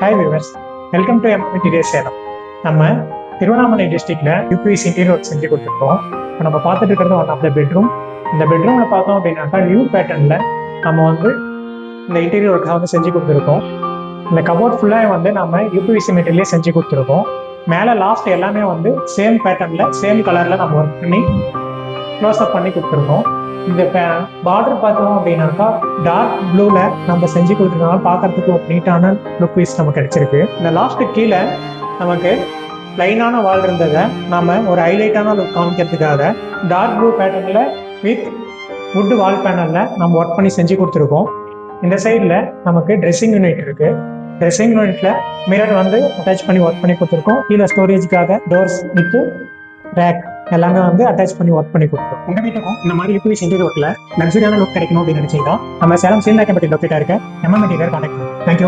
Hi viewers, welcome to MM interior Salem. நம்ம திருவண்ணாமலை டிஸ்ட்ரிக்ட்ல UPS interior work செஞ்சு கொடுத்துருக்கோம். இப்போ நம்ம பார்த்துட்டு இருக்கிறது ஒன் ஆஃப் த பெட்ரூம். இந்த பெட்ரூமில் பார்த்தோம் அப்படின்னாக்கா நியூ பேட்டர்னில் நம்ம இந்த இன்டீரியர் ஒர்க்கை செஞ்சு கொடுத்துருக்கோம். இந்த கபோர்ட் ஃபுல்லாக நம்ம யூபிஎஸ்சி மெட்டீரியலே செஞ்சு கொடுத்துருக்கோம். மேலே லாஸ்ட் எல்லாமே சேம் பேட்டர்னில் சேம் கலரில் நம்ம ஒர்க் பண்ணி க்ளோஸ் அப் பண்ணி கொடுத்துருக்கோம். இந்த பார்டர் பார்த்தோம் அப்படின்னாக்கா டார்க் ப்ளூல நம்ம செஞ்சு கொடுத்துருக்கனால பார்க்கறதுக்கு ஒரு நீட்டான லுக் பீஸ் நமக்கு கிடைச்சிருக்கு. இந்த லாஸ்ட் கீழே நமக்கு லைனான வால் இருந்ததை நம்ம ஒரு ஹைலைட்டான லுக் காமிக்கிறதுக்காக டார்க் ப்ளூ பேட்டர்னில் வித் வுட் வால் பேனலில் நம்ம ஒர்க் பண்ணி செஞ்சு கொடுத்துருக்கோம். இந்த சைடில் நமக்கு ட்ரெஸ்ஸிங் யூனிட் இருக்கு. ட்ரெஸ்ஸிங் யூனிட்ல மிரர் அட்டாச் பண்ணி ஒர்க் பண்ணி கொடுத்துருக்கோம். கீழே ஸ்டோரேஜ்க்காக டோர்ஸ் வித் ரேக் எல்லாமே அட்டாச் பண்ணி ஒர்க் பண்ணி கொடுத்துரும். உங்க வீட்டுக்கும் இந்த மாதிரி யூபிஎஸ் இன்டீரியர் ஒர்க்ல லக்ஸரியான லுக் கிடைக்கணும் அப்படின்னு நினைச்சீங்கன்னா நம்ம சேலம் சீல்நாயக்கம்பட்டி லொக்கேட்டா இருக்க எம்எம் இன்டீரியர் கான்டாக்ட் பண்ணுங்க. தேங்க்யூ.